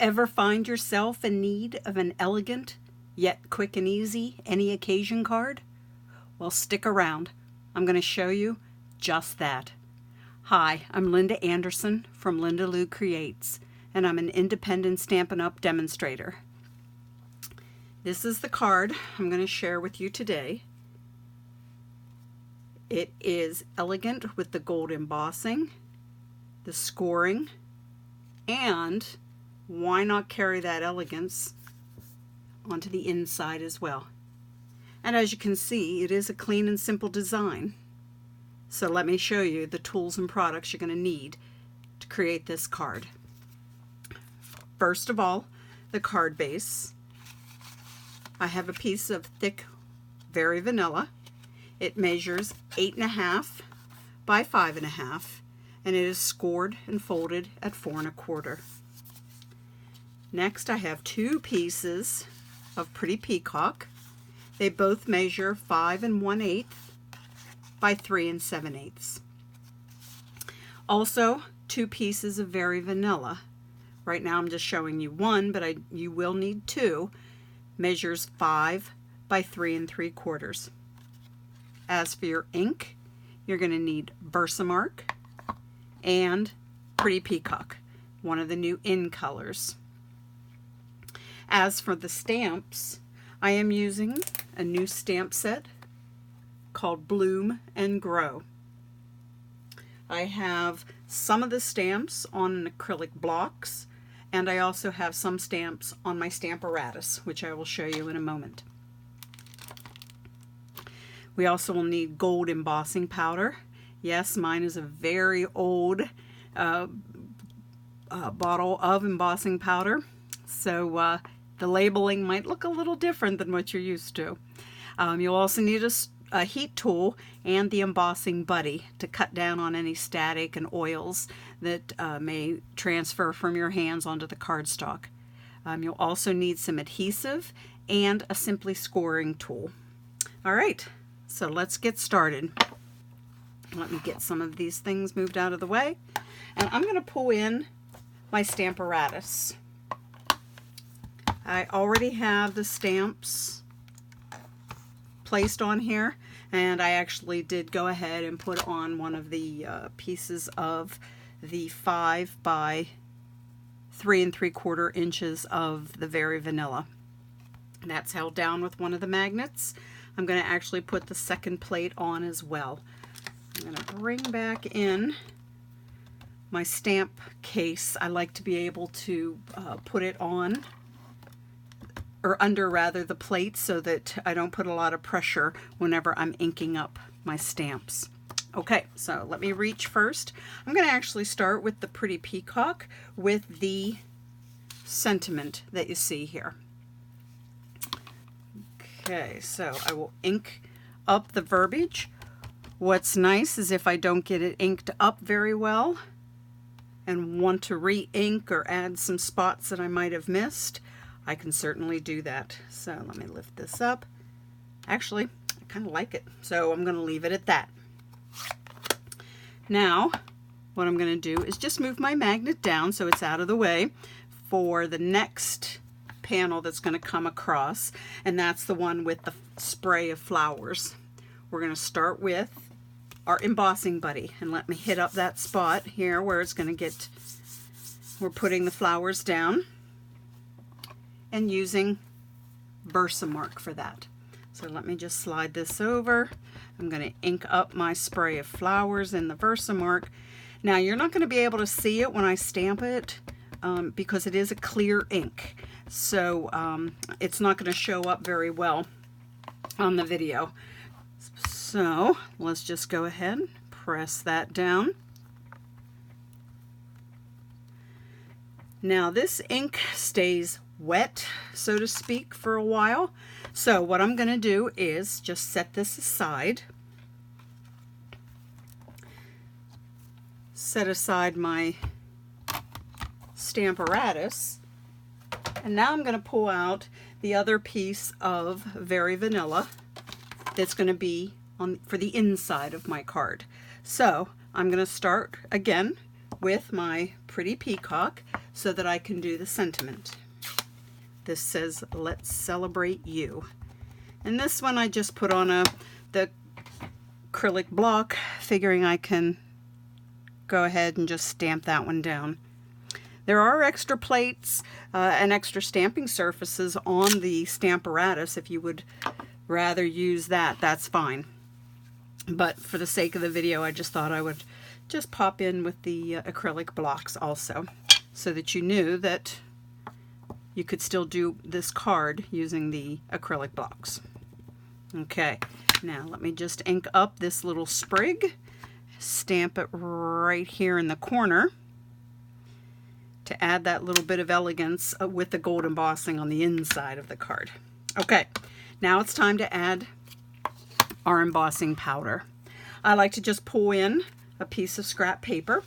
Ever find yourself in need of an elegant, yet quick and easy, any occasion card? Well, stick around. I'm going to show you just that. Hi, I'm Linda Anderson from Linda Lou Creates, and I'm an independent Stampin' Up! Demonstrator. This is the card I'm going to share with you today. It is elegant with the gold embossing, the scoring, and why not carry that elegance onto the inside as well. And as you can see, it is a clean and simple design. So let me show you the tools and products you're going to need to create this card. First of all, the card base. I have a piece of thick Very Vanilla. It measures 8.5 by 5.5, and it is scored and folded at 4 1/4. Next, I have two pieces of Pretty Peacock. They both measure 5 1/8 by 3 7/8. Also, two pieces of Very Vanilla. Right now I'm just showing you one, but you will need two. Measures 5 by 3 3/4. As for your ink, you're going to need Versamark and Pretty Peacock, one of the new in colors. As for the stamps, I am using a new stamp set called Bloom and Grow. I have some of the stamps on an acrylic blocks, and I also have some stamps on my Stamparatus, which I will show you in a moment. We also will need gold embossing powder. Yes, mine is a very old bottle of embossing powder, so the labeling might look a little different than what you're used to. You'll also need a heat tool and the embossing buddy to cut down on any static and oils that may transfer from your hands onto the cardstock. You'll also need some adhesive and a simply scoring tool. All right, so let's get started. Let me get some of these things moved out of the way, and I'm going to pull in my Stamparatus. I already have the stamps placed on here, and I actually did go ahead and put on one of the pieces of the 5 by 3 3/4 inches of the Very Vanilla. That's held down with one of the magnets. I'm going to actually put the second plate on as well. I'm going to bring back in my stamp case. I like to be able to put it on, or under rather, the plate, so that I don't put a lot of pressure whenever I'm inking up my stamps. Okay, so let me reach first. I'm going to actually start with the Pretty Peacock with the sentiment that you see here. Okay, so I will ink up the verbiage. What's nice is if I don't get it inked up very well and want to re-ink or add some spots that I might have missed, I can certainly do that. So let me lift this up. Actually, I kind of like it, so I'm going to leave it at that. Now, what I'm going to do is just move my magnet down so it's out of the way for the next panel that's going to come across, and that's the one with the spray of flowers. We're going to start with our embossing buddy, and let me hit up that spot here where it's going to get, we're putting the flowers down, and using Versamark for that. So let me just slide this over. I'm going to ink up my spray of flowers in the Versamark. Now, you're not going to be able to see it when I stamp it because it is a clear ink. So it's not going to show up very well on the video. So let's just go ahead and press that down. Now, this ink stays wet, so to speak, for a while. So what I'm going to do is just set this aside. Set aside my Stamparatus. And now I'm going to pull out the other piece of Very Vanilla that's going to be for the inside of my card. So I'm going to start again with my Pretty Peacock, so that I can do the sentiment. This says, "Let's celebrate you." And this one I just put on the acrylic block, figuring I can go ahead and just stamp that one down. There are extra plates and extra stamping surfaces on the Stamparatus. If you would rather use that, that's fine. But for the sake of the video, I just thought I would just pop in with the acrylic blocks also, so that you knew that you could still do this card using the acrylic blocks. Okay, now let me just ink up this little sprig, stamp it right here in the corner to add that little bit of elegance with the gold embossing on the inside of the card. Okay, now it's time to add our embossing powder. I like to just pull in a piece of scrap paper,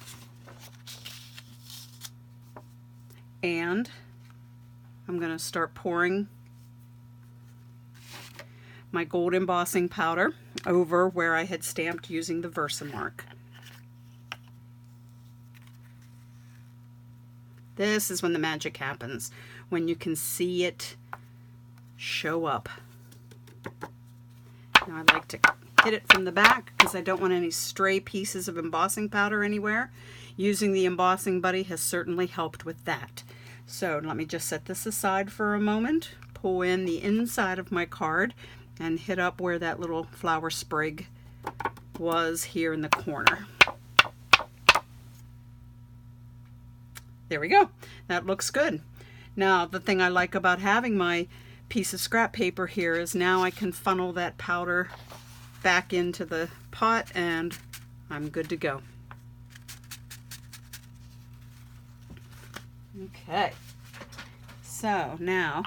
and I'm going to start pouring my gold embossing powder over where I had stamped using the Versamark. This is when the magic happens, when you can see it show up. Now I like to hit it from the back because I don't want any stray pieces of embossing powder anywhere. Using the embossing buddy has certainly helped with that. So let me just set this aside for a moment, pull in the inside of my card, and hit up where that little flower sprig was here in the corner. There we go. That looks good. Now, the thing I like about having my piece of scrap paper here is now I can funnel that powder back into the pot and I'm good to go. Okay. So now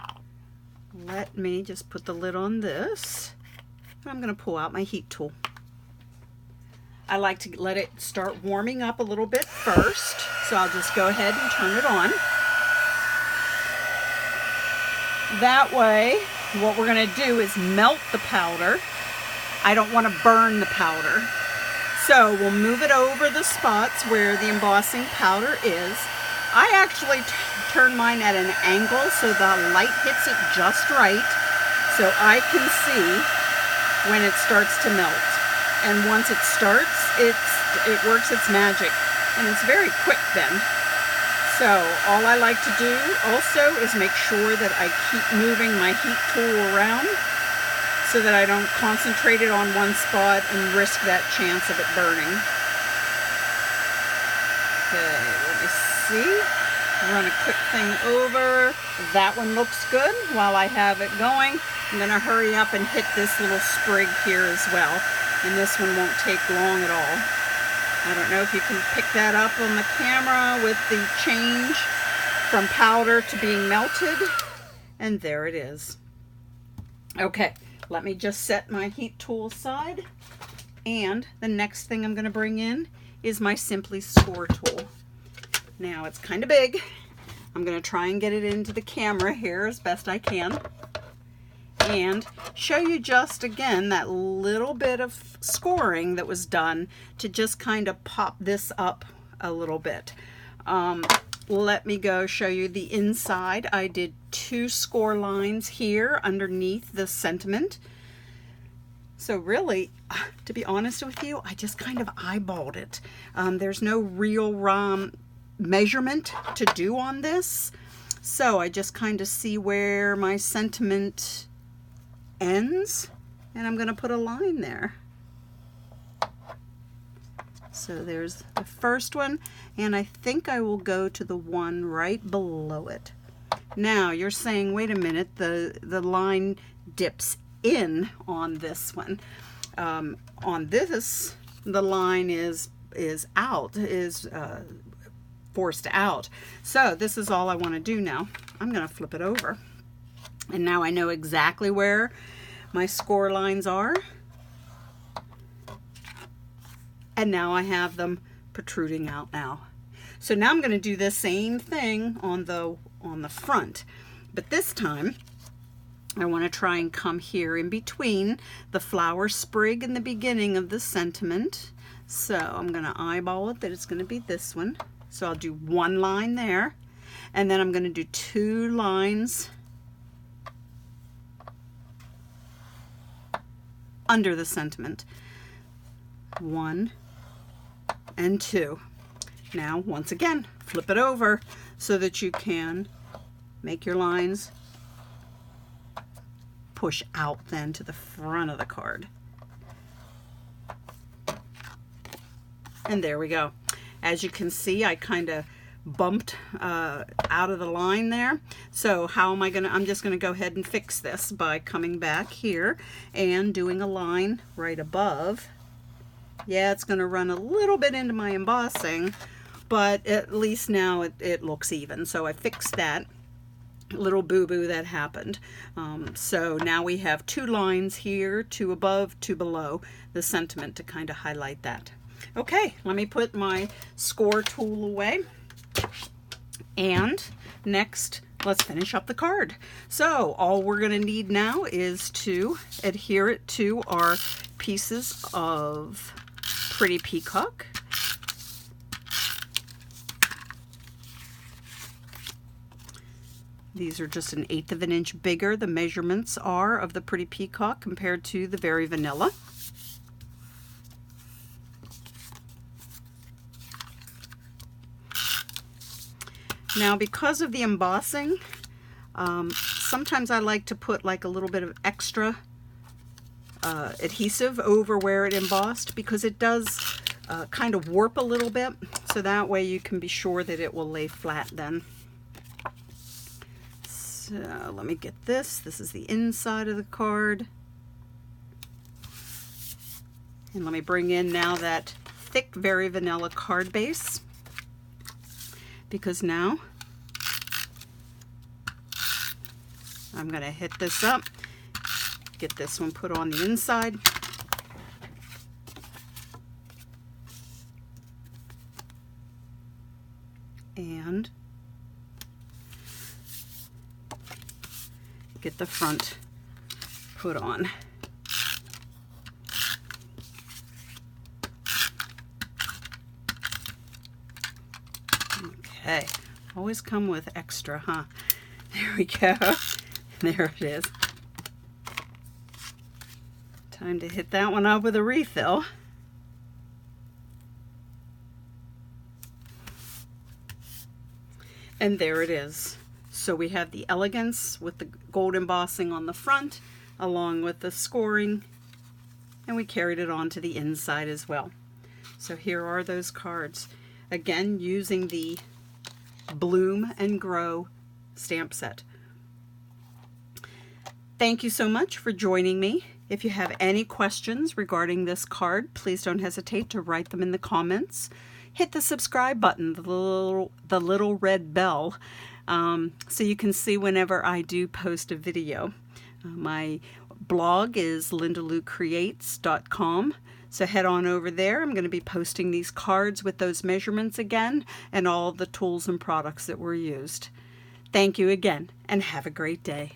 let me just put the lid on this. I'm going to pull out my heat tool. I like to let it start warming up a little bit first, so I'll just go ahead and turn it on. That way, what we're going to do is melt the powder. I don't want to burn the powder. So we'll move it over the spots where the embossing powder is. I actually turn mine at an angle so the light hits it just right, so I can see when it starts to melt. And once it starts, it works its magic, and it's very quick then. So all I like to do also is make sure that I keep moving my heat tool around so that I don't concentrate it on one spot and risk that chance of it burning. Okay, let me see. Run a quick thing over. That one looks good. While I have it going, I'm going to hurry up and hit this little sprig here as well. And this one won't take long at all. I don't know if you can pick that up on the camera with the change from powder to being melted. And there it is. Okay, let me just set my heat tool aside. And the next thing I'm going to bring in is my Simply Score tool. Now it's kind of big. I'm going to try and get it into the camera here as best I can. And show you just again that little bit of scoring that was done to just kind of pop this up a little bit. Let me go show you the inside. I did 2 score lines here underneath the sentiment. So really, to be honest with you, I just kind of eyeballed it. There's no real measurement to do on this. So I just kind of see where my sentiment ends, and I'm going to put a line there. So there's the first one, and I think I will go to the one right below it. Now you're saying, wait a minute, the line dips in on this one. On this, the line is forced out. So this is all I want to do now. I'm going to flip it over. And now I know exactly where my score lines are. And now I have them protruding out now. So now I'm going to do the same thing on the front. But this time, I want to try and come here in between the flower sprig and the beginning of the sentiment. So I'm going to eyeball it that it's going to be this one. So I'll do one line there. and then I'm going to do 2 lines under the sentiment. 1 and 2. Now, once again, flip it over so that you can make your lines push out then to the front of the card. And there we go. As you can see, I kind of bumped out of the line there. So how am I gonna, I'm just gonna go ahead and fix this by coming back here and doing a line right above. Yeah, it's gonna run a little bit into my embossing, but at least now it looks even. So I fixed that little boo-boo that happened. So now we have 2 lines here, 2 above, 2 below the sentiment to kind of highlight that. Okay, let me put my score tool away. And next, let's finish up the card. So all we're going to need now is to adhere it to our pieces of Pretty Peacock. These are just 1/8 of an inch bigger. The measurements are of the Pretty Peacock compared to the Very Vanilla. Now, because of the embossing, sometimes I like to put like a little bit of extra adhesive over where it embossed, because it does kind of warp a little bit, so that way you can be sure that it will lay flat then. So let me get this. This is the inside of the card. And let me bring in now that thick Very Vanilla card base, because now I'm going to hit this up, get this one put on the inside. And get the front put on. Okay, always come with extra, huh? There we go. There it is. Time to hit that one up with a refill. And there it is. So we have the Elegance with the gold embossing on the front, along with the scoring, and we carried it on to the inside as well. So here are those cards. Again, using the Bloom and Grow stamp set. Thank you so much for joining me. If you have any questions regarding this card, please don't hesitate to write them in the comments. Hit the subscribe button, the little red bell, so you can see whenever I do post a video. My blog is lindaloucreates.com. So head on over there. I'm going to be posting these cards with those measurements again and all the tools and products that were used. Thank you again, and have a great day.